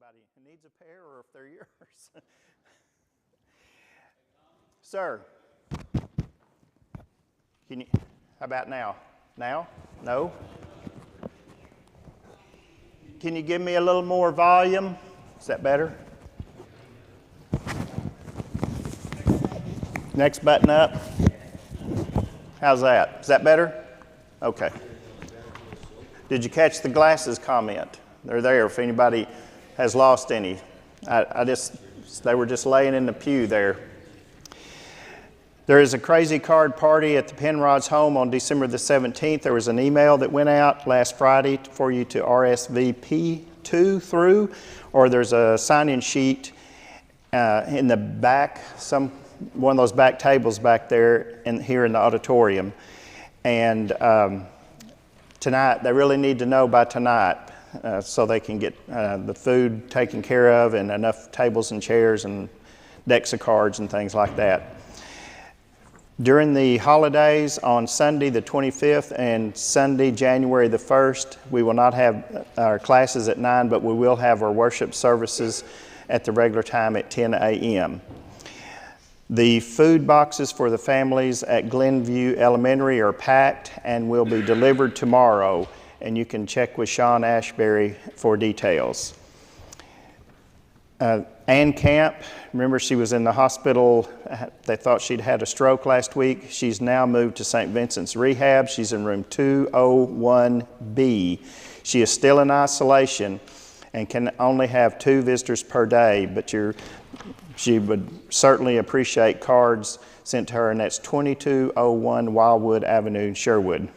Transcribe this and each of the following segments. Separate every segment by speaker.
Speaker 1: anybody who needs a pair or if they're yours. Sir, can you, how about now? Now? No? Can you give me a little more volume? Is that better? Next button up. How's that? Is that better? Okay. Did you catch the glasses comment? They're there if anybody has lost any. They were just laying in the pew there. There is a Crazy Card party at the Penrod's home on December the 17th. There was an email that went out last Friday for you to RSVP to through, or there's a sign-in sheet in the back, one of those back tables back there here in the auditorium. And tonight, they really need to know by tonight so they can get the food taken care of and enough tables and chairs and decks of cards and things like that. During the holidays on Sunday the 25th and Sunday January the 1st, we will not have our classes at 9, but we will have our worship services at the regular time at 10 a.m. The food boxes for the families at Glenview Elementary are packed and will be delivered tomorrow, and you can check with Sean Ashbury for details. Ann Camp, remember she was in the hospital. They thought she'd had a stroke last week. She's now moved to St. Vincent's Rehab. She's in room 201B. She is still in isolation and can only have 2 visitors per day, but she would certainly appreciate cards sent to her, and that's 2201 Wildwood Avenue, Sherwood.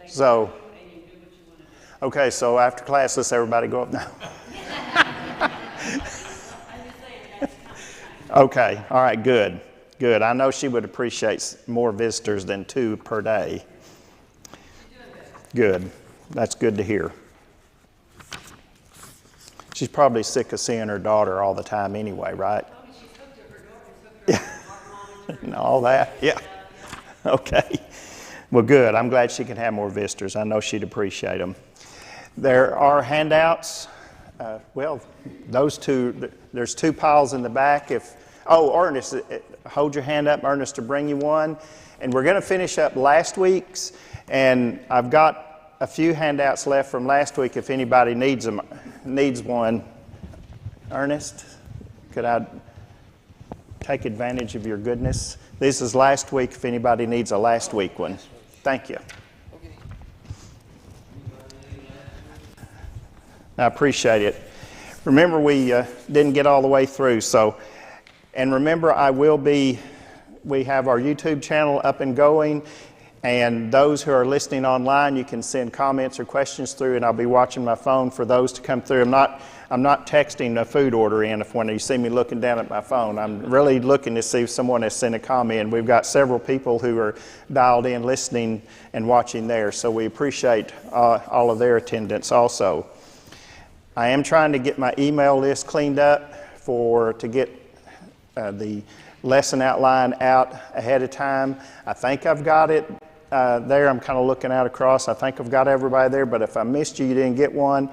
Speaker 1: So, okay, so after class, let's everybody go up now. Okay, all right, good. Good. I know she would appreciate more visitors than 2 per day. Good. That's good to hear. She's probably sick of seeing her daughter all the time anyway, right? Yeah. And all that, yeah. Okay. Well, good. I'm glad she can have more visitors. I know she'd appreciate them. There are handouts. Those two, there's 2 piles in the back. Ernest, hold your hand up, Ernest, to bring you one. And we're going to finish up last week's, and I've got a few handouts left from last week if anybody needs one. Ernest, could I take advantage of your goodness? This is last week if anybody needs a last week one. Thank you. Okay. I appreciate it. Remember, we didn't get all the way through, and remember, we have our YouTube channel up and going, and those who are listening online, you can send comments or questions through, and I'll be watching my phone for those to come through. I'm not texting a food order in when you see me looking down at my phone. I'm really looking to see if someone has sent a comment. We've got several people who are dialed in, listening and watching there, so we appreciate all of their attendance also. I am trying to get my email list cleaned up to get the lesson outline out ahead of time. I think I've got it there. I'm kind of looking out across. I think I've got everybody there, but if I missed you didn't get one,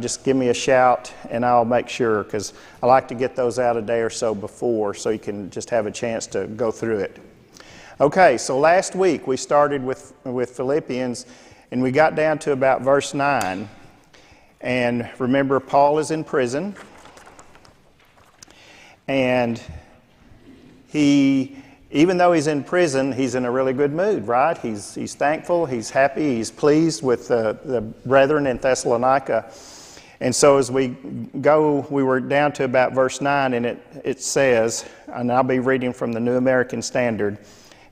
Speaker 1: just give me a shout and I'll make sure, because I like to get those out a day or so before so you can just have a chance to go through it. Okay, so last week we started with Philippians and we got down to about verse 9. And remember, Paul is in prison, and even though he's in prison, he's in a really good mood, right? He's thankful, he's happy, he's pleased with the brethren in Thessalonica. And so as we were down to about verse 9, and it says, and I'll be reading from the New American Standard,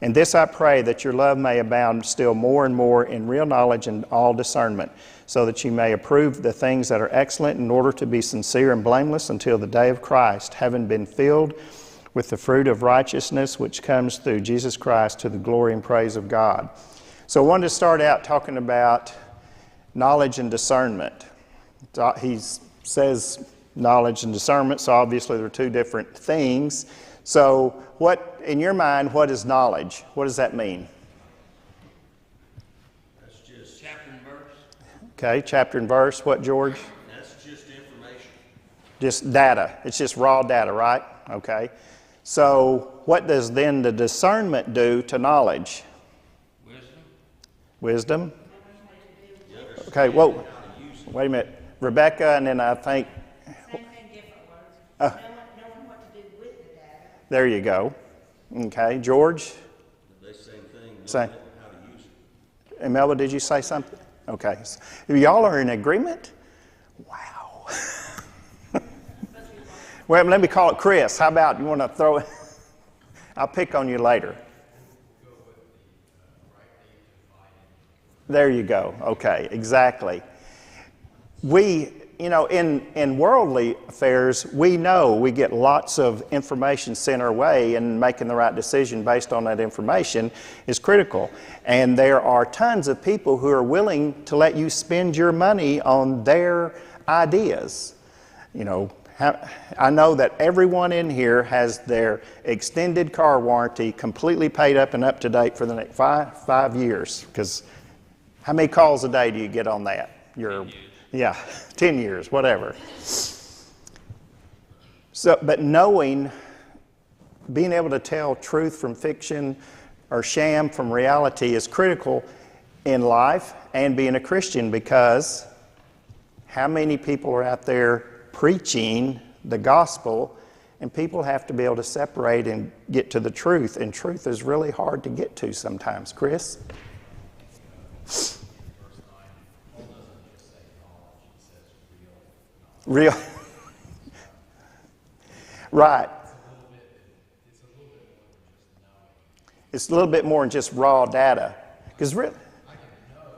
Speaker 1: "And this I pray, that your love may abound still more and more in real knowledge and all discernment, so that you may approve the things that are excellent, in order to be sincere and blameless until the day of Christ, having been filled with the fruit of righteousness which comes through Jesus Christ, to the glory and praise of God." So I wanted to start out talking about knowledge and discernment. He says knowledge and discernment, so obviously they're two different things. So what, in your mind, what is knowledge? What does that mean?
Speaker 2: That's just chapter and verse.
Speaker 1: Okay, chapter and verse. What, George?
Speaker 2: That's just information.
Speaker 1: Just data. It's just raw data, right? Okay. So what does then the discernment do to knowledge? Wisdom? Okay, whoa. Wait a minute. Rebecca, and then I think...
Speaker 3: Same thing, different words. Knowing what to do with the data.
Speaker 1: There you go. Okay, George?
Speaker 2: The same thing.
Speaker 1: Same.
Speaker 2: How to use it.
Speaker 1: And Melba, did you say something? Okay. Y'all are in agreement? Wow. Well, let me call it Chris. How about you want to throw it? I'll pick on you later. There you go. Okay, exactly. We, in worldly affairs, we know we get lots of information sent our way, and making the right decision based on that information is critical. And there are tons of people who are willing to let you spend your money on their ideas. I know that everyone in here has their extended car warranty completely paid up and up to date for the next five years, because how many calls a day do you get on that? 10 years, whatever. So, but being able to tell truth from fiction or sham from reality is critical in life and being a Christian, because how many people are out there preaching the gospel, and people have to be able to separate and get to the truth, and truth is really hard to get to sometimes. Chris? Real. Right. It's a little bit more than just raw data. Because really, I can know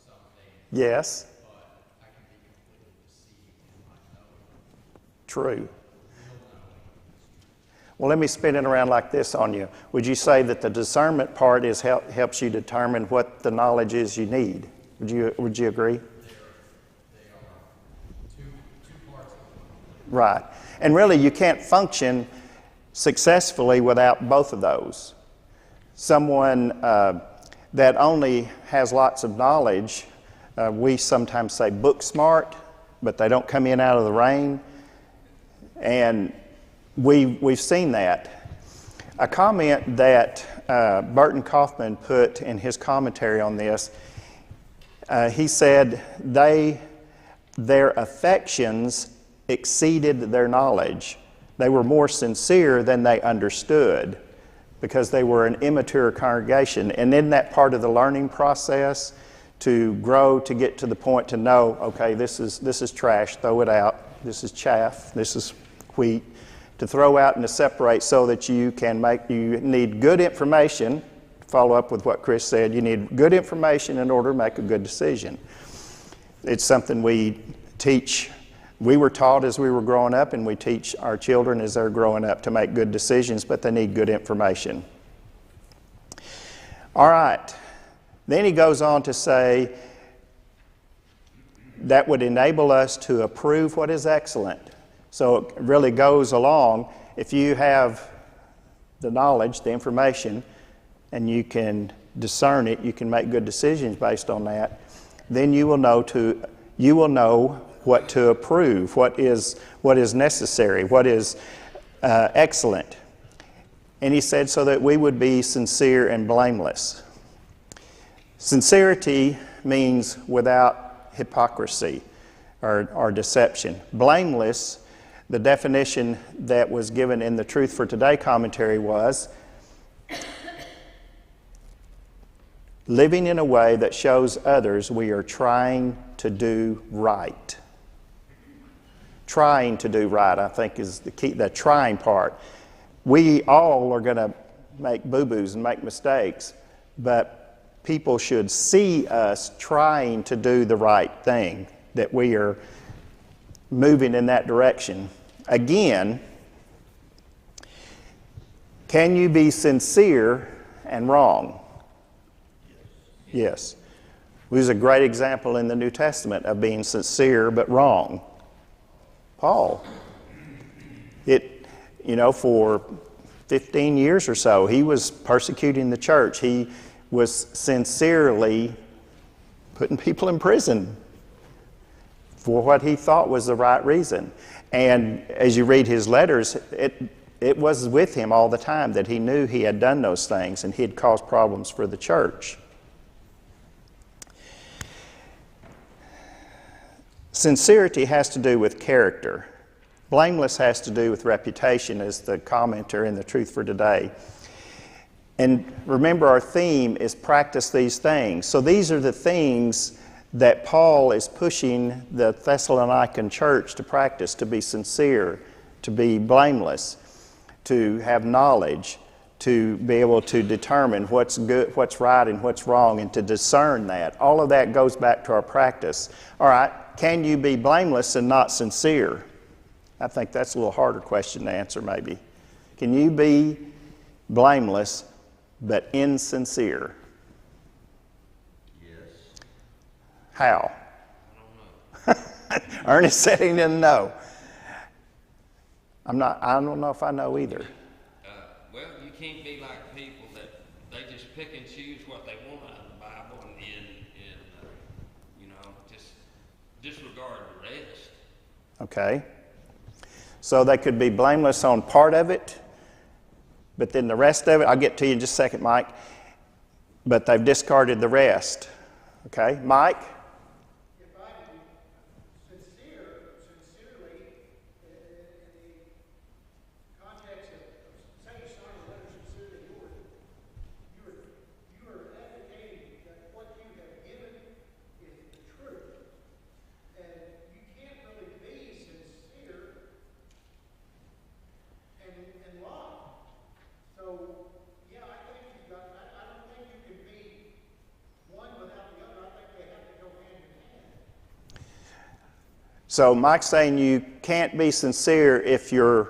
Speaker 1: something. Yes. But I can be completely deceived in my knowing. True. Well, let me spin it around like this on you. Would you say that the discernment part helps you determine what the knowledge is you need? Would you agree? Right. And really, you can't function successfully without both of those. Someone that only has lots of knowledge, we sometimes say book smart, but they don't come in out of the rain. And we've seen that. A comment that Burton Kaufman put in his commentary on this, he said their affections exceeded their knowledge. They were more sincere than they understood, because they were an immature congregation. And in that part of the learning process, to grow, to get to the point to know, okay, this is trash, throw it out. This is chaff, this is wheat. To throw out and to separate, so that you need good information. Follow up with what Chris said, you need good information in order to make a good decision. It's something we teach. We were taught as we were growing up, and we teach our children as they're growing up to make good decisions, but they need good information. All right. Then he goes on to say that would enable us to approve what is excellent. So it really goes along. If you have the knowledge, the information, and you can discern it, you can make good decisions based on that, then you will know what to approve, what is necessary, what is excellent. And he said, so that we would be sincere and blameless. Sincerity means without hypocrisy or deception. Blameless, the definition that was given in the Truth for Today commentary was living in a way that shows others we are trying to do right. Trying to do right, I think, is the key, the trying part. We all are going to make boo-boos and make mistakes, but people should see us trying to do the right thing, that we are moving in that direction. Again, can you be sincere and wrong? Yes. There's a great example in the New Testament of being sincere but wrong. Paul. For 15 years or so, he was persecuting the church. He was sincerely putting people in prison for what he thought was the right reason. And as you read his letters, it was with him all the time that he knew he had done those things and he had caused problems for the church. Sincerity has to do with character. Blameless has to do with reputation, as the commenter in the Truth for Today. And remember, our theme is practice these things. So these are the things that Paul is pushing the Thessalonican church to practice: to be sincere, to be blameless, to have knowledge, to be able to determine what's good, what's right, and what's wrong, and to discern that. All of that goes back to our practice. All right, can you be blameless and not sincere? I think that's a little harder question to answer, maybe. Can you be blameless but insincere?
Speaker 2: Yes.
Speaker 1: How? I don't know. Ernest said he didn't know. I don't know if I know either.
Speaker 4: Well, you can't be like people that they just pick and choose what they want out of the Bible and just disregard the rest.
Speaker 1: Okay. So they could be blameless on part of it, but then the rest of it, I'll get to you in just a second, Mike, but they've discarded the rest. Okay, Mike?
Speaker 5: If I'm sincerely, in the context of saying sign a letter sincerely yours, you are advocating that what you have given is the truth. And you can't really be sincere and lie. So, yeah, I think I don't think you can be one without the other. I think they have to go hand in hand.
Speaker 1: So Mike's saying you can't be sincere if you're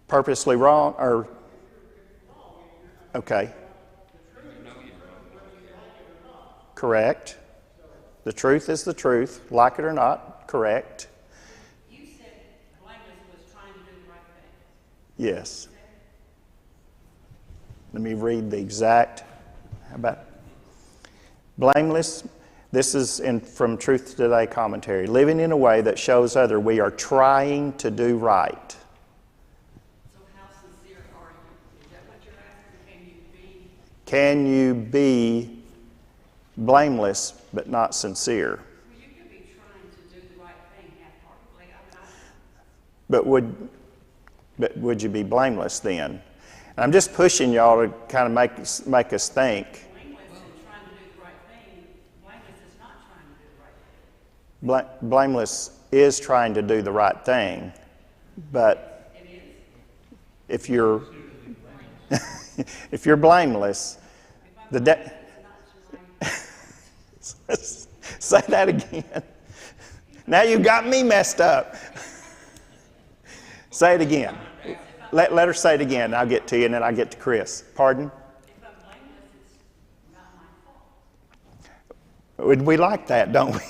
Speaker 1: purposely wrong, or... Okay. Correct. The truth is the truth, like it or not. Correct.
Speaker 3: You said blameless was trying to do the right thing.
Speaker 1: Yes. Let me read the exact. How about blameless? This is from Truth Today commentary. Living in a way that shows other we are trying to do right.
Speaker 3: So how sincere are you? Is that what you're asking?
Speaker 1: Can you be blameless but not sincere?
Speaker 3: Well, you could be trying to do the right thing half-heartedly.
Speaker 1: But would you be blameless then? And I'm just pushing y'all to kind of make us think.
Speaker 3: Blameless and trying to do the right thing. Blameless is not trying to do the right thing.
Speaker 1: Blameless is trying to do the right thing, but
Speaker 3: It is.
Speaker 1: if you're if you're blameless, say that again. Now you got me messed up. Say it again. Let her say it again. I'll get to you, and then I'll get to Chris. Pardon?
Speaker 3: If I'm blameless, it's not my fault.
Speaker 1: We like that, don't we?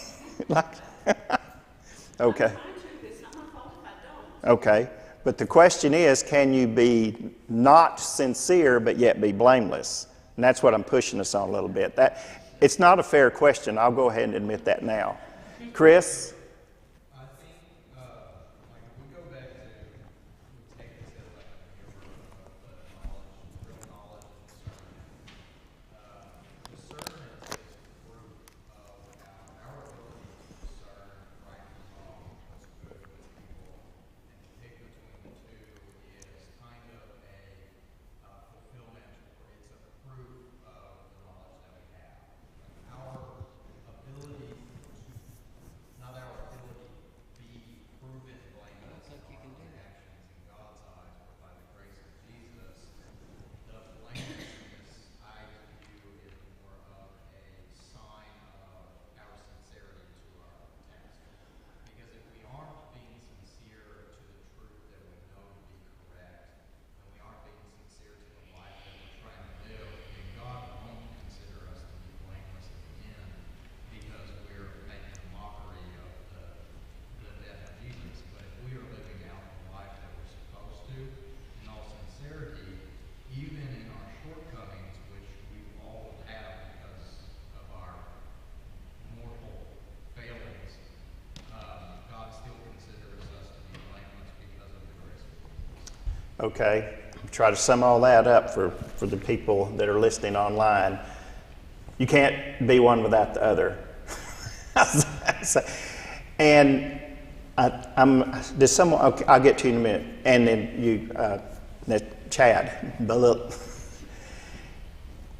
Speaker 1: Okay.
Speaker 3: It's not my fault if I don't.
Speaker 1: Okay. But the question is, can you be not sincere but yet be blameless? And that's what I'm pushing us on a little bit. It's not a fair question. I'll go ahead and admit that now. Chris?
Speaker 6: I think, like, if we go back to take this as like a mirror of knowledge, real knowledge and discernment. Discernment is the fruit of our ability to discern right from wrong, what's good, what's evil, and to pick between the two is kind of a fulfillment, or it's a proof of the knowledge that we have. Our ability to, not our
Speaker 1: okay? Try to sum all that up for the people that are listening online. You can't be one without the other. And there's someone, okay, I'll get to you in a minute. And then Chad,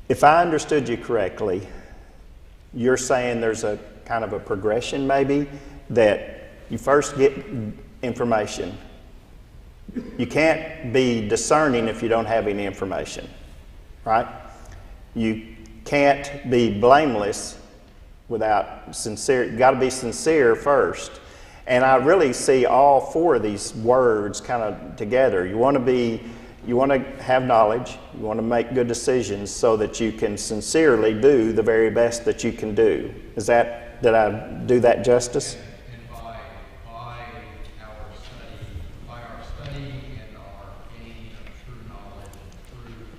Speaker 1: if I understood you correctly, you're saying there's a kind of a progression maybe, that you first get information. You can't be discerning if you don't have any information, right? You can't be blameless without sincere. You got to be sincere first. And I really see all four of these words kind of together. You want to have knowledge. You want to make good decisions so that you can sincerely do the very best that you can do. Did I do that justice?
Speaker 6: And by our study and our gain of true knowledge and truth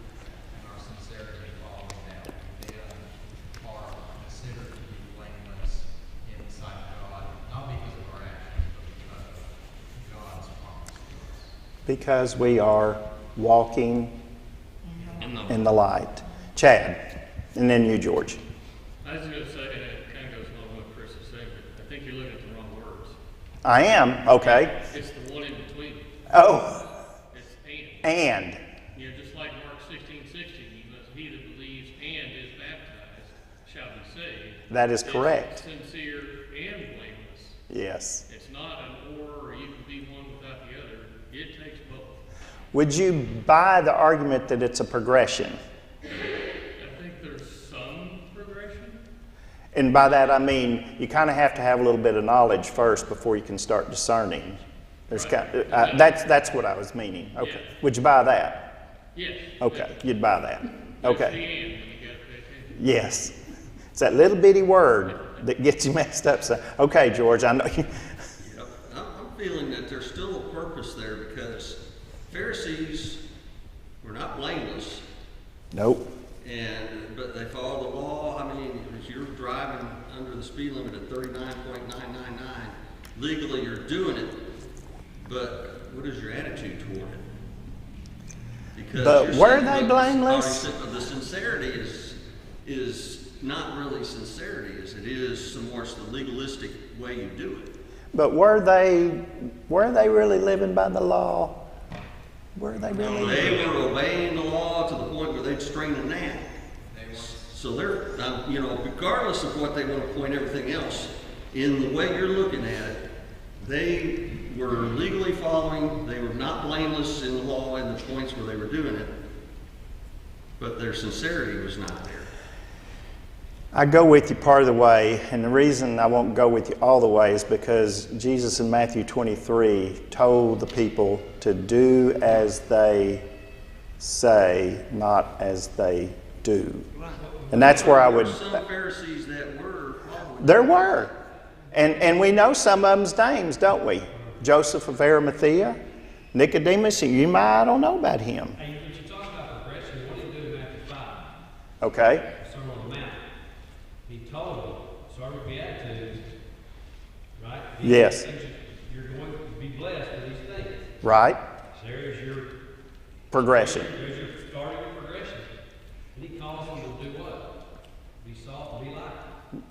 Speaker 6: and our sincerity following that, we then are considered to be blameless in the sight of God, not because of our actions, but because of God's promise to us.
Speaker 1: Because we are walking in the light. Chad, and then you, George.
Speaker 7: I was going to say, and it kind of goes along with what Chris is saying, but I think you're looking at the wrong words.
Speaker 1: I am, okay.
Speaker 7: It's the one in between.
Speaker 1: Oh,
Speaker 7: It's
Speaker 1: and.
Speaker 7: You know, just like Mark 16:16, he that believes and is baptized shall be saved.
Speaker 1: That is
Speaker 7: It's
Speaker 1: correct.
Speaker 7: sincere and blameless.
Speaker 1: Yes.
Speaker 7: It's not an or you can be one without the other. It takes both.
Speaker 1: Would you buy the argument that it's a progression?
Speaker 7: I think there's some progression.
Speaker 1: And by that I mean you kind of have to have a little bit of knowledge first before you can start discerning. There's
Speaker 7: Right.
Speaker 1: that's what I was meaning. Okay.
Speaker 7: Yeah.
Speaker 1: Would you buy that?
Speaker 7: Yes.
Speaker 1: Okay. You'd buy that.
Speaker 7: That's the
Speaker 1: Okay.
Speaker 7: end when you got to pay attention.
Speaker 1: Yes. It's that little bitty word that gets you messed up. So, okay, George, I know you.
Speaker 2: Yep. I'm feeling that there's still a purpose there because Pharisees were not blameless,
Speaker 1: Nope.
Speaker 2: but they followed the law. I mean, if you're driving under the speed limit at 39.999, legally you're doing it, but what is your attitude toward it? Because
Speaker 1: But
Speaker 2: you're
Speaker 1: were
Speaker 2: saying,
Speaker 1: they
Speaker 2: look,
Speaker 1: blameless?
Speaker 2: The sincerity is not really sincerity, as it is some more the legalistic way you do it.
Speaker 1: But were they really living by the law? Were they really?
Speaker 2: They were obeying the law to the point where they'd strain a gnat. So they're, regardless of what they want to point everything else, in the way you're looking at it, they were legally following, they were not blameless in the law in the points where they were doing it, but their sincerity was not there.
Speaker 1: I go with you part of the way, and the reason I won't go with you all the way is because Jesus in Matthew 23 told the people to do as they say, not as they do. And that's where I would...
Speaker 2: There were some Pharisees that were following.
Speaker 1: There were. And we know some of them's names, don't we? Joseph of Arimathea, Nicodemus, I don't know about him.
Speaker 8: Hey, when you talk about progression, what did he do in Matthew 5?
Speaker 1: Okay?
Speaker 8: Sermon on the Mount. He told them, start with Beatitudes, right? These
Speaker 1: Yes.
Speaker 8: things you're going to be blessed with these things.
Speaker 1: Right?
Speaker 8: So there's your
Speaker 1: Progression.
Speaker 8: There's your starting progression. And he calls them to do what? Be salt and be light.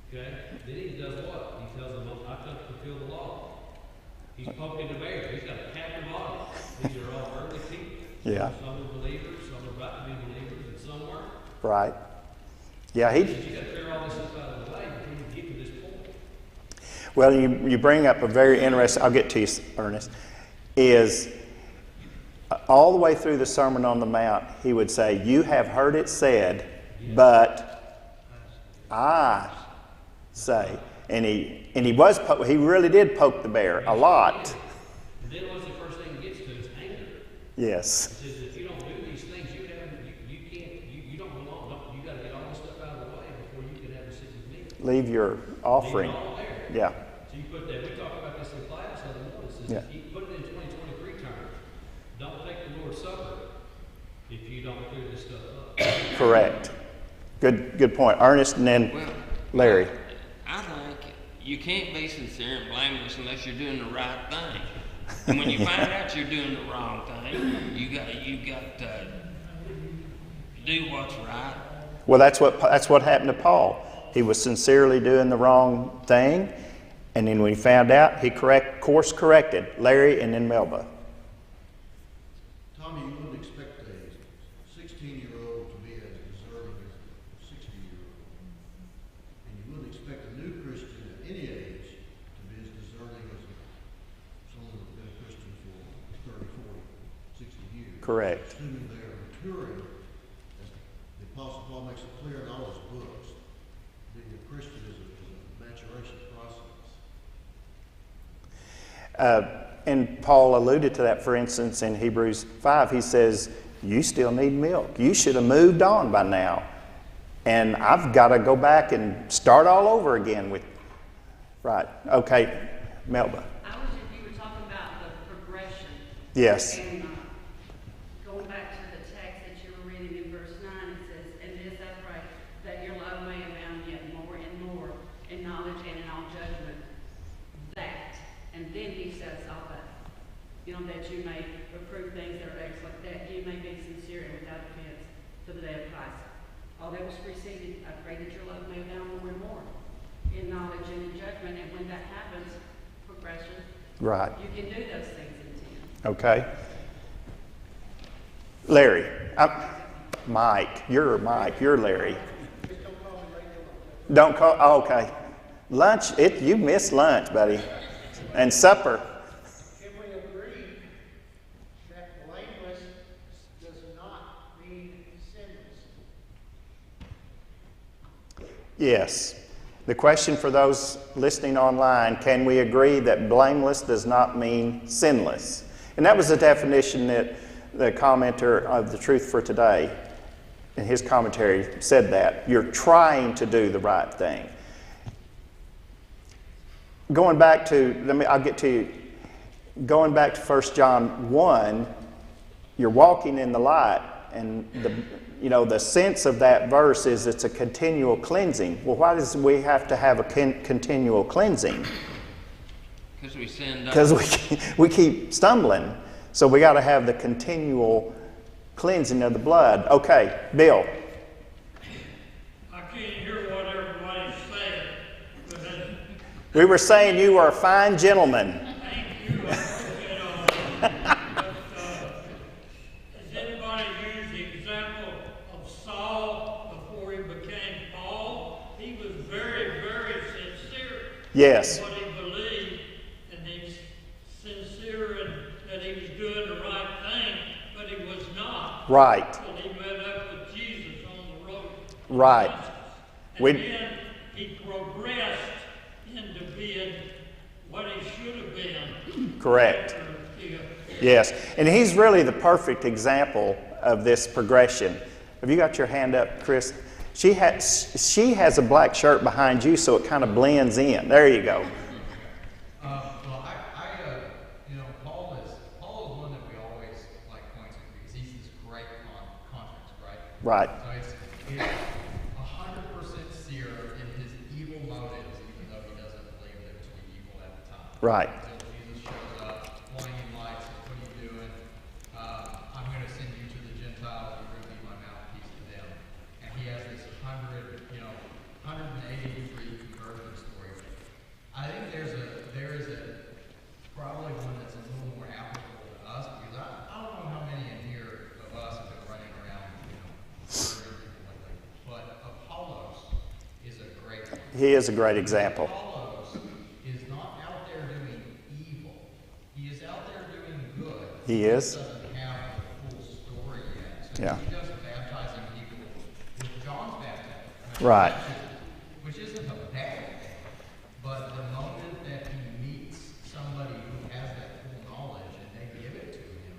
Speaker 8: Okay? Then he does what? He tells them, I've come to fulfill the law. He's poking the bear. He's got a captive audience. These are all early people.
Speaker 1: Yeah.
Speaker 8: Some are believers, some are about to be believers, and some weren't.
Speaker 1: Right. Yeah,
Speaker 8: You got to clear all this stuff out of the way before you get to this point.
Speaker 1: well, you bring up a very interesting, I'll get to you, Ernest, is all the way through the Sermon on the Mount, he would say, you have heard it said, but I say. And he really did poke the bear a lot.
Speaker 8: And then what's the first thing he gets to is anger.
Speaker 1: Yes.
Speaker 8: He says, if you don't do these things, you don't belong. You got to get all this stuff out of the way before you can have a seat with me.
Speaker 1: Leave your offering.
Speaker 8: Leave it all there.
Speaker 1: Yeah.
Speaker 8: So you put that. We talked about this in class the other morning. It says,
Speaker 1: Yeah.
Speaker 8: you put it in 2023 terms. Don't take the Lord's Supper if you don't clear this stuff up.
Speaker 1: Correct. Good point. Ernest and then
Speaker 4: Well,
Speaker 1: Larry.
Speaker 4: I think you can't be sincere and blameless unless you're doing the right thing. And when you find out you're doing the wrong thing, you got to do what's right.
Speaker 1: Well, that's what happened to Paul. He was sincerely doing the wrong thing, and then when he found out, he course corrected Larry and then Melba.
Speaker 2: Tommy, you wouldn't expect a 16-year-old to be as deserving as a 60-year-old. And you wouldn't expect a new Christian at any age to be as deserving as someone who's been a Christian for 30, 40, 60 years.
Speaker 1: Correct.
Speaker 2: Assuming they are maturing, as the Apostle Paul makes it clear in all his books, being a Christian is a maturation process.
Speaker 1: And Paul alluded to that, for instance, in Hebrews 5. He says, you still need milk. You should have moved on by now. And I've got to go back and start all over again with... Right. Okay. Melba.
Speaker 3: You were talking about the progression.
Speaker 1: Yes.
Speaker 3: And going back to the text that you were reading in verse 9, it says, and this I pray, that your love may abound yet more and more in knowledge and in all judgment. That. And then he says all that. You know, that you may approve things that are excellent, that you may be sincere and without offense to the day of Christ. All that was preceded, I pray that your love may abound more and more in knowledge and in judgment. And when that happens, progression,
Speaker 1: Right.
Speaker 3: you can do those things in 10.
Speaker 1: Okay. Larry. Mike. You're Mike. You're Larry. Don't call... Oh, okay. Lunch. You missed lunch, buddy. And supper.
Speaker 5: Can we agree that blameless does not mean sinless?
Speaker 1: Yes. The question for those listening online, can we agree that blameless does not mean sinless? And that was the definition that the commenter of The Truth for Today, in his commentary, said that. You're trying to do the right thing. Going back to, I'll get to you. Going back to 1 John 1, you're walking in the light, and the sense of that verse is it's a continual cleansing. Well, why does we have to have a continual cleansing?
Speaker 4: Because we sinned.
Speaker 1: Because we keep stumbling. So we got to have the continual cleansing of the blood. Okay, Bill.
Speaker 7: I can't hear what everybody's saying, but
Speaker 1: We were saying you were a fine gentleman.
Speaker 7: thank you. Has anybody used the example of Saul before he became Paul? He was very, very sincere.
Speaker 1: Yes.
Speaker 7: In what he believed, and he's sincere in that he was doing the right thing, but he was not.
Speaker 1: Right.
Speaker 7: Until he met up with Jesus on the road. to
Speaker 1: Right.
Speaker 7: Damascus.
Speaker 1: We-
Speaker 7: And then he progressed into being what he should have been.
Speaker 1: Correct.
Speaker 7: After he
Speaker 1: Yes. And he's really the perfect example of this progression. Have you got your hand up, Chris? She has a black shirt behind you, so it kind of blends in. There you go.
Speaker 6: Well, Paul is one that we always like point to because he's this great contrast, right?
Speaker 1: Right.
Speaker 6: So it's 100% sincere in his evil motives, even though he doesn't believe them to be evil at the time.
Speaker 1: Right.
Speaker 6: Until Jesus shows up, blinding lights, what are you doing? I'm going to send you to the Gentiles, you're going to be my mouthpiece to them. And he has this 180-degree conversion story. I think there is probably one that's a little more applicable to us because I don't know how many in here of us have been running around, murdering people like that. But Apollos is a great one.
Speaker 1: He is a great example.
Speaker 6: Apollos is not out there doing evil. He is out there doing good.
Speaker 1: He is.
Speaker 6: He doesn't have the full story yet. So
Speaker 1: Yeah.
Speaker 6: he's just baptizing people with John's baptism.
Speaker 1: Right.
Speaker 6: Which isn't a bad thing. But the moment that he meets somebody who has that full knowledge and they give it to him,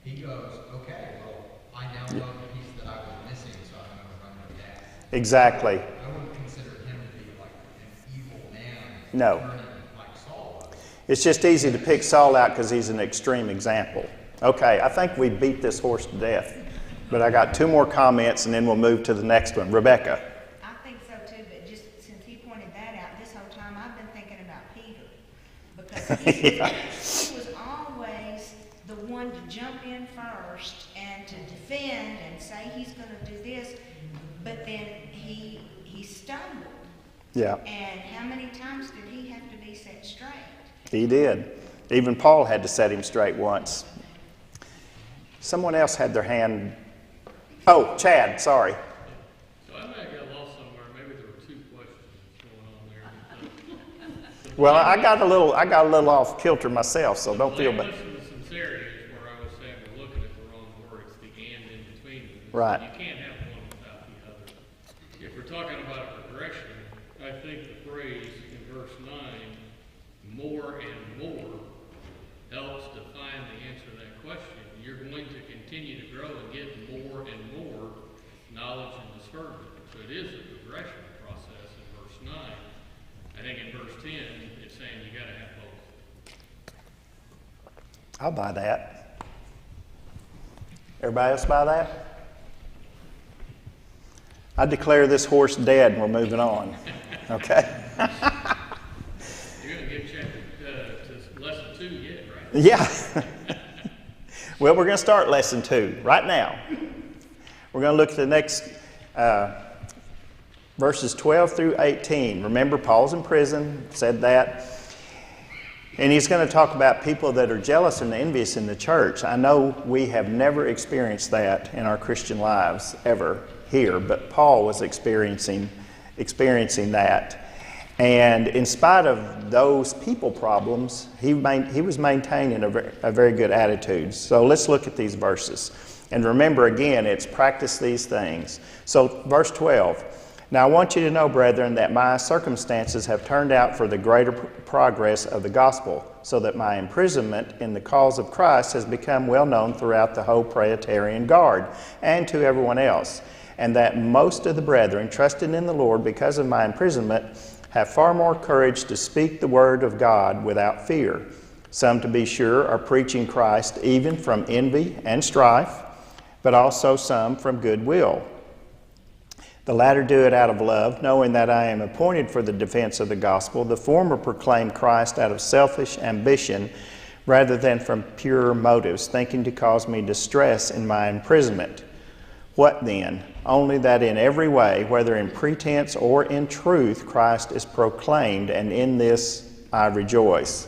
Speaker 6: he goes, okay, well, I now know the piece that I was missing, so I'm going to run with that.
Speaker 1: Exactly.
Speaker 6: I wouldn't consider him to be like an evil man.
Speaker 1: No.
Speaker 6: Turning like Saul was.
Speaker 1: It's just easy to pick Saul out because he's an extreme example. Okay, I think we beat this horse to death. But I got two more comments and then we'll move to the next one. Rebecca.
Speaker 9: I think so too, but just since he pointed that out, this whole time I've been thinking about Peter. Because he was all one to jump in first and to defend and say he's gonna do this, but then he stumbled.
Speaker 1: Yeah,
Speaker 9: And how many times did he have to be set straight?
Speaker 1: he did. Even Paul had to set him straight once. Someone else had their hand. Oh, Chad, sorry.
Speaker 10: So I may have got lost somewhere. Maybe there were two questions going on there.
Speaker 1: Well, I got a little off kilter myself, so don't feel bad.
Speaker 10: Blameless and sincerity is where I was saying we're looking at the wrong word. It's the and in between them.
Speaker 1: Right.
Speaker 10: You can't have one without the other. If we're talking about a progression, I think the phrase in verse 9, more and more, helps define the answer to that question. You're going to continue to grow and get more and more knowledge and discernment. So it is a progression process in verse 9. I think in verse 10, it's saying you got to have both.
Speaker 1: I'll buy that. Everybody else buy that? I declare this horse dead and we're moving on. Okay?
Speaker 10: You're going to get to lesson 2 yet, right?
Speaker 1: Yeah. Well, we're going to start lesson 2 right now. We're going to look at the next verses 12 through 18. Remember, Paul's in prison, said that. And he's going to talk about people that are jealous and envious in the church. I know we have never experienced that in our Christian lives ever here, but Paul was experiencing that. And in spite of those people problems, he was maintaining a very good attitude. So let's look at these verses. And remember again, it's practice these things. So verse 12. Now I want you to know, brethren, that my circumstances have turned out for the greater progress of the gospel, so that my imprisonment in the cause of Christ has become well known throughout the whole Praetorian Guard and to everyone else, and that most of the brethren, trusting in the Lord because of my imprisonment, have far more courage to speak the word of God without fear. Some, to be sure, are preaching Christ even from envy and strife, but also some from goodwill. The latter do it out of love, knowing that I am appointed for the defense of the gospel. The former proclaim Christ out of selfish ambition rather than from pure motives, thinking to cause me distress in my imprisonment. What then? Only that in every way, whether in pretense or in truth, Christ is proclaimed, and in this I rejoice.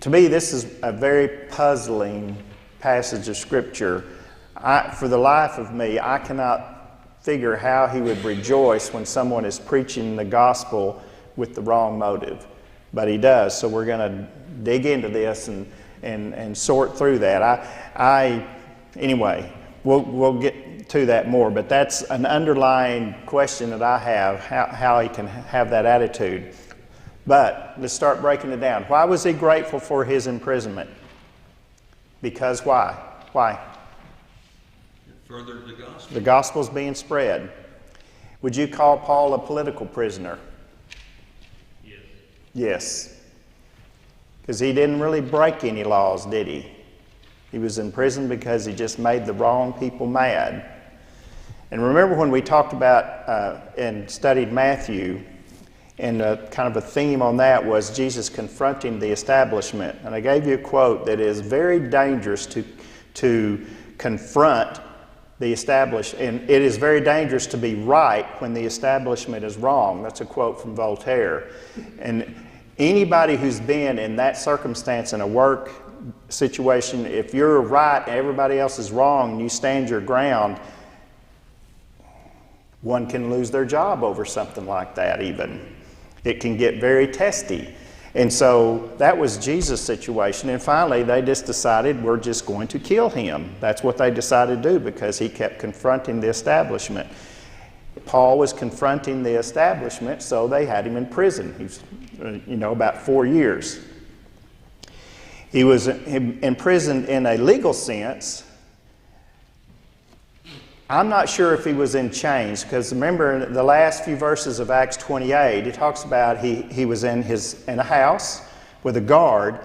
Speaker 1: To me, this is a very puzzling passage of Scripture. For the life of me, I cannot figure how he would rejoice when someone is preaching the gospel with the wrong motive. But he does, so we're going to dig into this and sort through that. Anyway, we'll get to that more, but that's an underlying question that I have, how he can have that attitude. But let's start breaking it down. Why was he grateful for his imprisonment? Because why? Why?
Speaker 2: Further the gospel.
Speaker 1: The gospel's being spread. Would you call Paul a political prisoner?
Speaker 10: Yes.
Speaker 1: Yes. Because he didn't really break any laws, did he? He was in prison because he just made the wrong people mad. And remember when we talked about and studied Matthew, and kind of a theme on that was Jesus confronting the establishment. And I gave you a quote that is very dangerous to confront the establishment, and it is very dangerous to be right when the establishment is wrong. That's a quote from Voltaire. And anybody who's been in that circumstance in a work situation, if you're right and everybody else is wrong and you stand your ground, one can lose their job over something like that even. It can get very testy. And so that was Jesus' situation. And finally, they just decided we're just going to kill him. That's what they decided to do because he kept confronting the establishment. Paul was confronting the establishment, so they had him in prison. He was, about 4 years. He was imprisoned in a legal sense. I'm not sure if he was in chains, because remember the last few verses of Acts 28, it talks about he was in a house with a guard.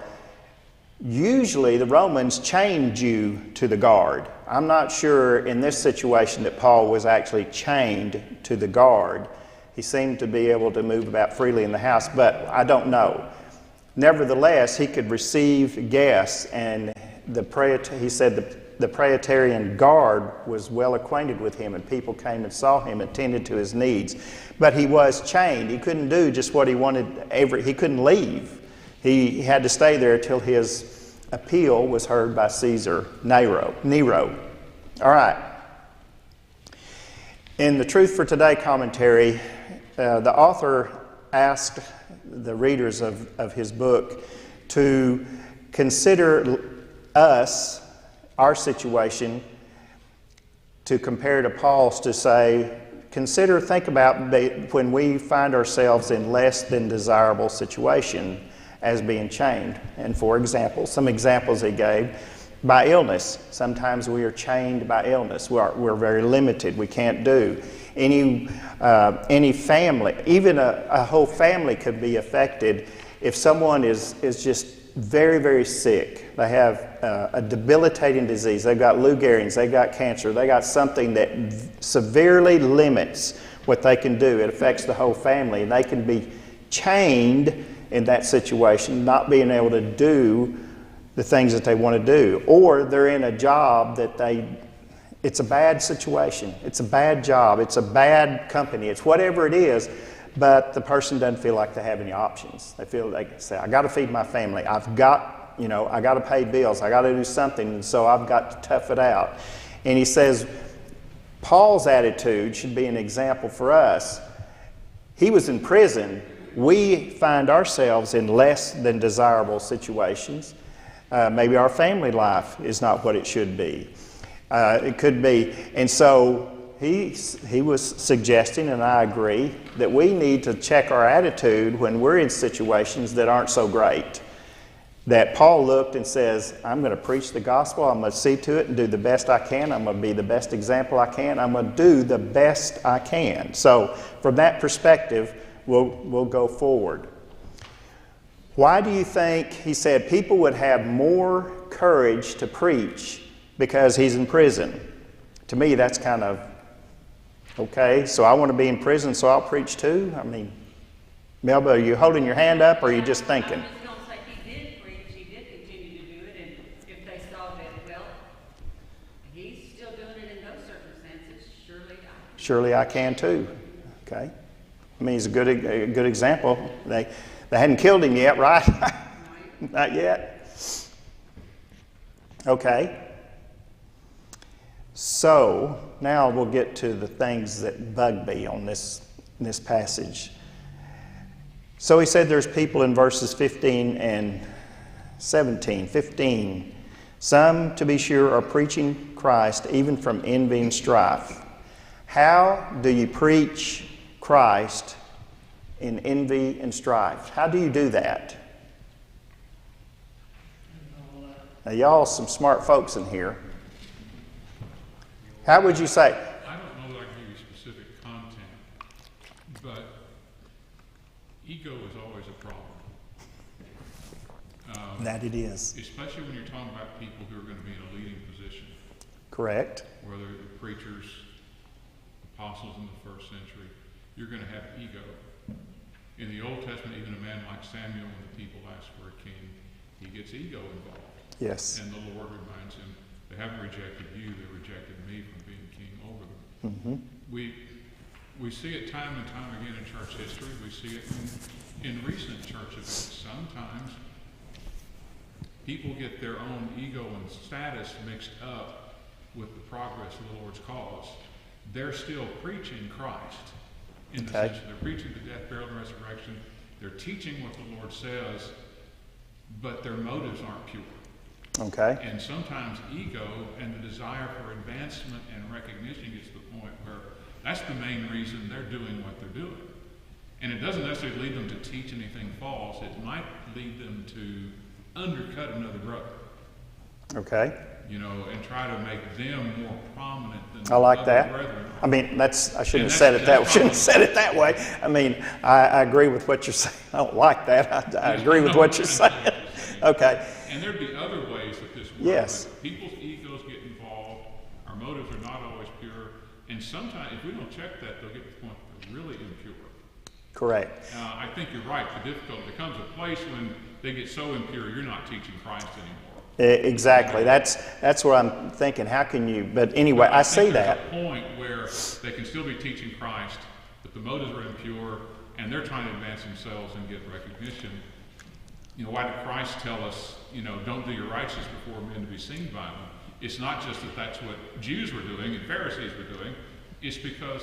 Speaker 1: Usually the Romans chained you to the guard. I'm not sure in this situation that Paul was actually chained to the guard. He seemed to be able to move about freely in the house, but I don't know. nevertheless, he could receive guests, and he said the Praetorian Guard was well acquainted with him, and people came and saw him and tended to his needs. But he was chained. He couldn't do just what he wanted. He couldn't leave. He had to stay there till his appeal was heard by Caesar Nero. All right. In the Truth for Today commentary, the author asked the readers of his book to consider our situation, to compare to Paul's, to say, think about when we find ourselves in less than desirable situation as being chained. And for example, some examples he gave, by illness. Sometimes we are chained by illness. We're very limited. We can't do. Any family, even a whole family could be affected if someone is just very, very sick. They have a debilitating disease. They've got Lou Gehrig's, they've got cancer, they got something that severely limits what they can do. It affects the whole family, and they can be chained in that situation, not being able to do the things that they want to do. Or they're in a job that it's a bad situation, it's a bad job, it's a bad company, it's whatever it is, but the person doesn't feel like they have any options. They feel they say, I got to feed my family, I got to pay bills, I got to do something, and so I've got to tough it out. And he says, Paul's attitude should be an example for us. He was in prison. We find ourselves in less than desirable situations. Maybe our family life is not what it should be. It could be. And so he was suggesting, and I agree, that we need to check our attitude when we're in situations that aren't so great. That Paul looked and says, I'm going to preach the gospel, I'm going to see to it and do the best I can, I'm going to be the best example I can, I'm going to do the best I can. So from that perspective, we'll go forward. Why do you think, he said, people would have more courage to preach because he's in prison? To me, that's kind of, okay, so I want to be in prison, so I'll preach too? I mean, Melba, are you holding your hand up, or are you just thinking?
Speaker 3: I was going to say he did preach, he did continue to do it, and if they saw that, well, he's still doing it in those circumstances, surely I can too. Okay. I mean, he's a good example. They hadn't killed him yet, right? Not yet. Okay. So now we'll get to the things that bug me on this passage. So he said there's people in verses 15 and 17. 15. Some, to be sure, are preaching Christ even from envy and strife. How do you preach Christ in envy and strife? How do you do that? Now, y'all some smart folks in here. How would you say?
Speaker 11: I don't know that I can give you specific content, but ego is always a problem.
Speaker 1: That it is.
Speaker 11: Especially when you're talking about people who are going to be in a leading position.
Speaker 1: Correct.
Speaker 11: Whether the preachers, apostles in the first century, you're going to have ego. In the Old Testament, even a man like Samuel, when the people ask for a king, he gets ego involved.
Speaker 1: Yes.
Speaker 11: And the Lord reminds him, they haven't rejected you, they rejected me from being king over them.
Speaker 1: Mm-hmm.
Speaker 11: We see it time and time again in church history. We see it in recent church events. Sometimes people get their own ego and status mixed up with the progress of the Lord's cause. They're still preaching Christ in the sense that they're preaching the death, burial, and resurrection. They're teaching what the Lord says, but their motives aren't pure.
Speaker 1: Okay.
Speaker 11: And sometimes ego and the desire for advancement and recognition gets to the point where that's the main reason they're doing what they're doing. And it doesn't necessarily lead them to teach anything false. It might lead them to undercut another brother.
Speaker 1: Okay.
Speaker 11: You know, and try to make them more prominent than
Speaker 1: I like
Speaker 11: other
Speaker 1: that.
Speaker 11: brethren.
Speaker 1: I mean, I shouldn't have said it that way. Shouldn't have said it that way. I mean, I agree with what you're saying. I don't like that. I agree with what you're saying. Okay.
Speaker 11: And there'd be other ways that this works.
Speaker 1: Yes.
Speaker 11: People's egos get involved. Our motives are not always pure. And sometimes, if we don't check that, they'll get to the point that they're really impure.
Speaker 1: Correct.
Speaker 11: I think you're right. The difficulty, there comes a place when they get so impure, you're not teaching Christ anymore.
Speaker 1: Exactly. That's what I'm thinking. How can you? But anyway, I see that.
Speaker 11: There's a point where they can still be teaching Christ, but the motives are impure, and they're trying to advance themselves and get recognition. Why did Christ tell us, don't do your righteous before men to be seen by them? It's not just that that's what Jews were doing and Pharisees were doing. It's because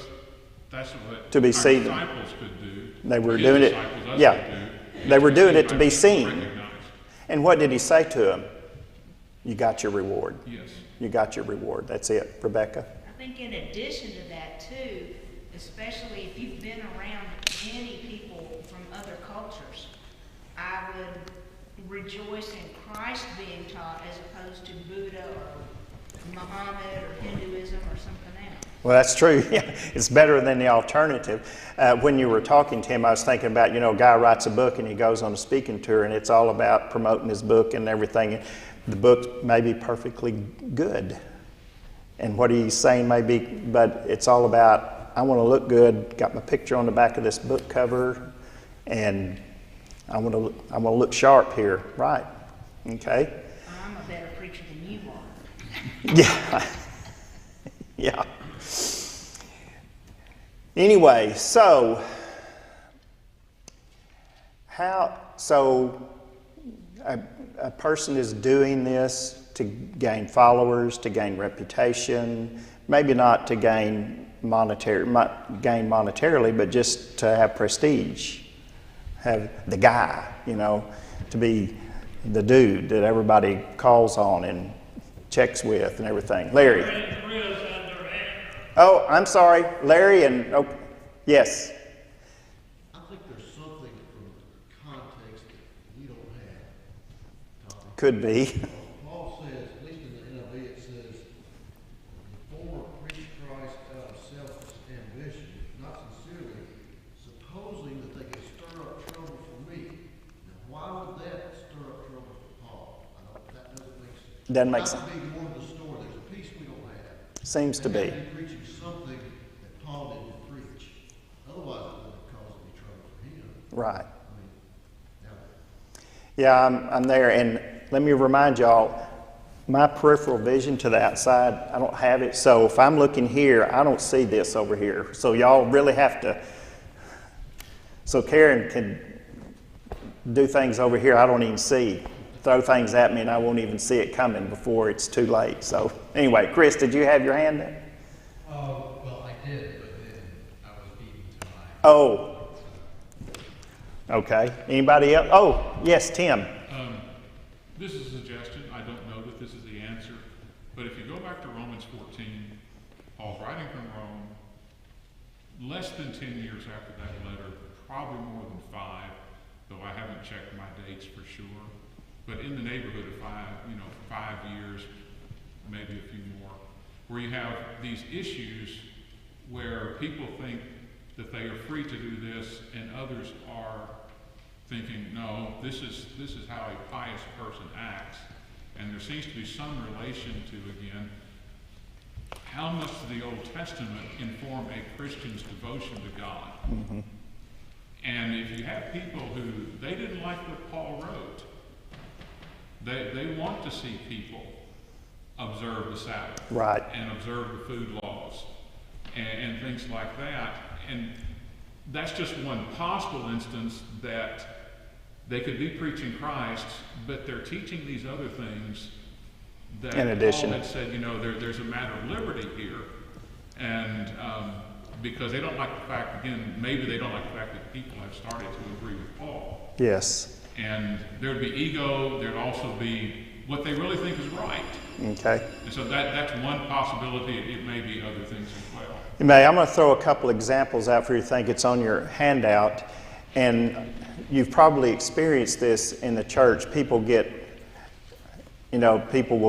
Speaker 11: that's what
Speaker 1: to be
Speaker 11: our
Speaker 1: seen.
Speaker 11: disciples could do.
Speaker 1: They were doing it. Yeah, they were doing it to be seen. And what did he say to them? You got your reward.
Speaker 11: Yes.
Speaker 1: You got your reward. That's it. Rebecca?
Speaker 9: I think in addition to that too, especially if you've been around many people from other cultures, I would rejoice in Christ being taught as opposed to Buddha or Muhammad or Hinduism or something else.
Speaker 1: Well, that's true. Yeah, it's better than the alternative. When you were talking to him, I was thinking about, a guy writes a book and he goes on a speaking tour and it's all about promoting his book and everything. The book may be perfectly good. And what he's saying may be, but it's all about, I want to look good, got my picture on the back of this book cover, and I want to look sharp here. Right. Okay.
Speaker 9: I'm a better preacher than you are.
Speaker 1: Yeah. Yeah. Anyway, so a person is doing this to gain followers, to gain reputation, maybe not to gain monetarily, but just to have prestige, have the guy, to be the dude that everybody calls on and checks with and everything. Larry. Oh, I'm sorry, Larry, and yes.
Speaker 2: I think there's something from context that we don't have, Tommy.
Speaker 1: Could be.
Speaker 2: Paul says, at least in the NIV, it says, the former preach Christ out of selfish ambition, not sincerely, supposing that they could stir up trouble for me. Now, why would that stir up trouble for Paul? I know that doesn't make sense.
Speaker 1: Doesn't make sense.
Speaker 2: That would be more of the story. There's a piece we don't have.
Speaker 1: Seems to be.
Speaker 2: Preaching something that Paul didn't preach. Otherwise, it wouldn't cause any trouble for him.
Speaker 1: Right.
Speaker 2: I mean,
Speaker 1: Yeah, I'm there. And let me remind y'all, my peripheral vision to the outside, I don't have it. So if I'm looking here, I don't see this over here. So y'all really have to. So Karen can do things over here I don't even see. Throw things at me and I won't even see it coming before it's too late. So anyway, Chris, did you have your hand up?
Speaker 6: Oh, well, I did, but then I was beaten to my...
Speaker 1: Oh. Okay. Anybody else? Oh, yes, Tim.
Speaker 11: This is a suggestion. I don't know that this is the answer. But if you go back to Romans 14, Paul's writing from Rome, less than 10 years after that letter, probably more than 5, though I haven't checked my dates for sure. But in the neighborhood of 5 years, maybe a few more, where you have these issues where people think that they are free to do this and others are thinking, no, this is how a pious person acts. And there seems to be some relation to, again, how much does the Old Testament inform a Christian's devotion to God?
Speaker 1: Mm-hmm.
Speaker 11: And if you have people who, they didn't like what Paul wrote, they want to see people observe the Sabbath.
Speaker 1: Right.
Speaker 11: And observe the food laws and things like that. And that's just one possible instance that they could be preaching Christ, but they're teaching these other things that
Speaker 1: in addition.
Speaker 11: Paul had said, there's a matter of liberty here. And because they don't like the fact, again, maybe they don't like the fact that people have started to agree with Paul.
Speaker 1: Yes.
Speaker 11: And there'd be ego, there'd also be what they really think is right.
Speaker 1: Okay.
Speaker 11: And so that's one possibility. It may be other things as well.
Speaker 1: You may. I'm going to throw a couple examples out for you to think. It's on your handout. And you've probably experienced this in the church. People will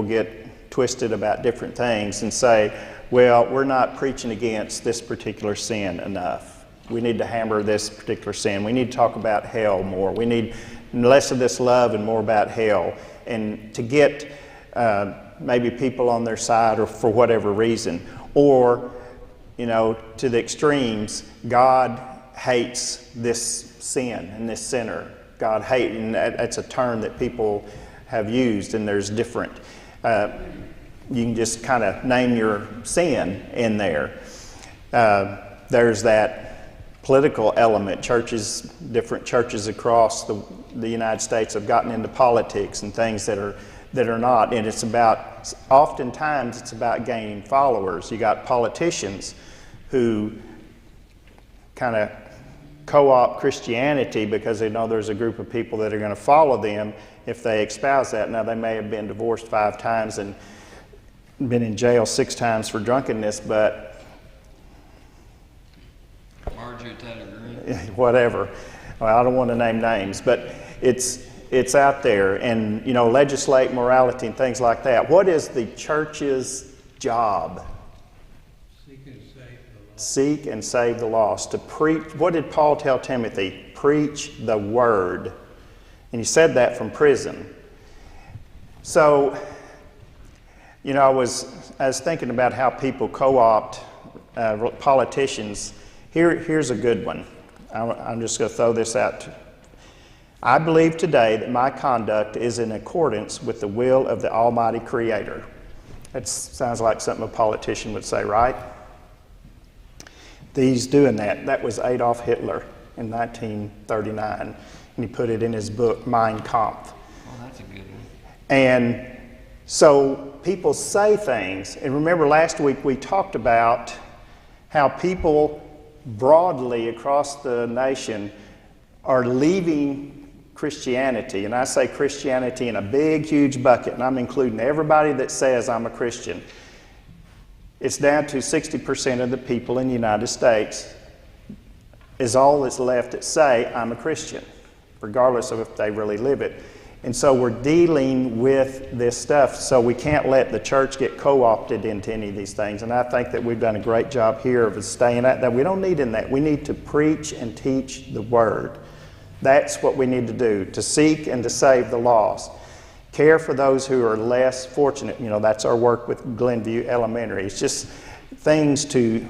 Speaker 1: get twisted about different things and say, well, we're not preaching against this particular sin enough. We need to hammer this particular sin. We need to talk about hell more. We need less of this love and more about hell. And to get maybe people on their side or for whatever reason. Or, to the extremes, God hates this sin and this sinner. God hate, and that's a term that people have used, and there's different, you can just kind of name your sin in there. There's that political element. Different churches across the United States have gotten into politics and things that are not, and oftentimes it's about gaining followers. You got politicians who kind of co-opt Christianity because they know there's a group of people that are going to follow them if they espouse that. Now, they may have been divorced 5 times and been in jail 6 times for drunkenness, but
Speaker 4: Marjorie Taylor Greene.
Speaker 1: whatever. Well, I don't want to name names, but it's out there, and legislate morality and things like that. What is the church's job? Seek and save the lost. To preach. What did Paul tell Timothy? Preach the word. And he said that from prison. So, I was thinking about how people co-opt politicians. Here's a good one. I'm just going to throw this out. I believe today that my conduct is in accordance with the will of the Almighty Creator. That sounds like something a politician would say, right? He's doing that. That was Adolf Hitler in 1939, and he put it in his book, Mein Kampf.
Speaker 4: Oh, that's a good one.
Speaker 1: And so people say things, and remember last week we talked about how people broadly across the nation are leaving Christianity, and I say Christianity in a big, huge bucket, and I'm including everybody that says I'm a Christian. It's down to 60% of the people in the United States is all that's left that say I'm a Christian, regardless of if they really live it. And so we're dealing with this stuff, so we can't let the church get co-opted into any of these things. And I think that we've done a great job here of staying at that. We don't need in that. We need to preach and teach the Word. That's what we need to do, to seek and to save the lost. Care for those who are less fortunate. That's our work with Glenview Elementary. It's just things to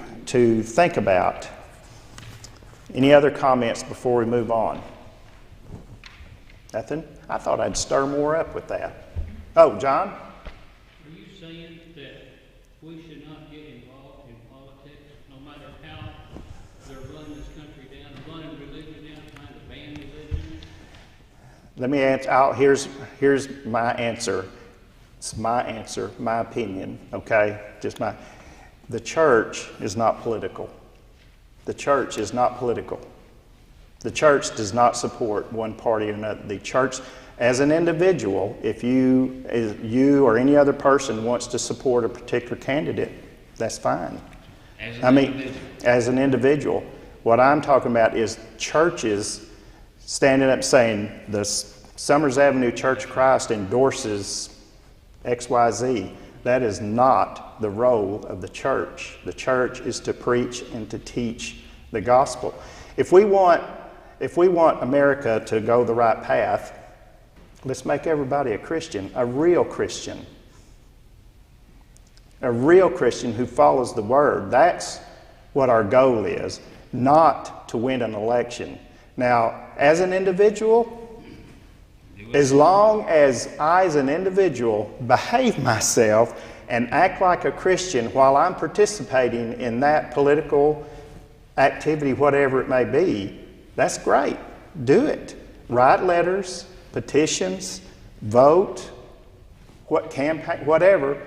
Speaker 1: think about. Any other comments before we move on? Nothing? I thought I'd stir more up with that. Oh, John?
Speaker 7: Are you saying that we should not get involved in politics, no matter how they're running this country down, running religion down, trying to ban religion?
Speaker 1: Let me answer. Here's my answer. It's my answer, my opinion, okay? The church is not political. The church is not political. The church does not support one party or another. The church, as an individual, if you or any other person wants to support a particular candidate, that's fine. As an individual. What I'm talking about is churches standing up saying the Summers Avenue Church of Christ endorses XYZ. That is not the role of the church. The church is to preach and to teach the gospel. If we want America to go the right path, let's make everybody a Christian, a real Christian. A real Christian who follows the Word. That's what our goal is, not to win an election. Now, as an individual, as long as I, as an individual, behave myself and act like a Christian while I'm participating in that political activity, whatever it may be, that's great. Do it. Write letters, petitions, vote, campaign, whatever.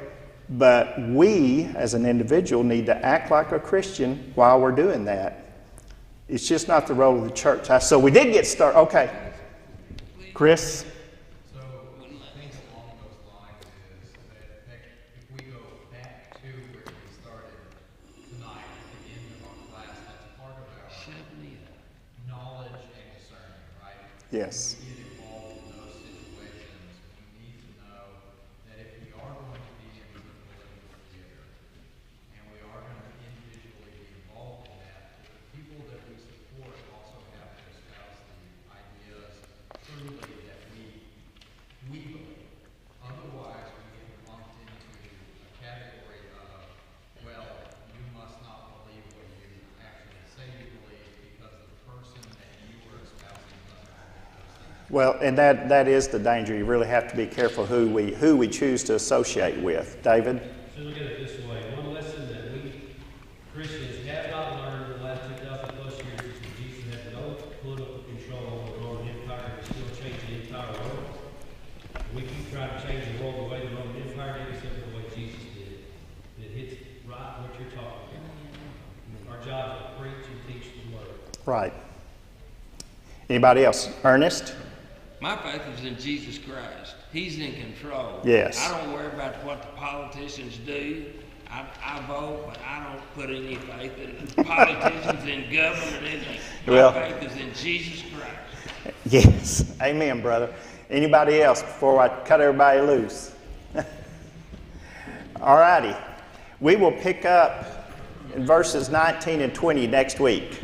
Speaker 1: But we, as an individual, need to act like a Christian while we're doing that. It's just not the role of the church. So we did get started. Okay. Chris?
Speaker 6: So, things along those lines is that if we go back to where we started tonight, at the end of our class, that's part of our knowledge and discernment, right?
Speaker 1: Yes.
Speaker 6: When we get involved in those situations, we need to know that if we are going to be in the political theater, and we are going to individually be involved in that, the people that we support also have to espouse the ideas truly that we believe. Otherwise, we get lumped into a category of, well, you must not believe what you actually say you believe because the person that you are espousing doesn't believe those things
Speaker 1: Well, and that is the danger. You really have to be careful who we choose to associate with. David?
Speaker 8: So look at it this way. One lesson that we Christians have not learned in the last 2,000 plus years is that Jesus had no political control over the Roman Empire and still changed the entire world. We keep trying to change the world the way the Roman Empire did, except for the way Jesus did. And it hits right what you're talking about. Our job is to preach and teach the word.
Speaker 1: Right. Anybody else? Ernest?
Speaker 4: My faith is in Jesus Christ. He's in control.
Speaker 1: Yes.
Speaker 4: I don't worry about what the politicians do. I vote, but I don't put any faith in the politicians, in government, or anything.
Speaker 1: Well-
Speaker 4: My faith is in Jesus Christ.
Speaker 1: Yes. Amen, brother. Anybody else before I cut everybody loose? All righty. We will pick up in verses 19 and 20 next week.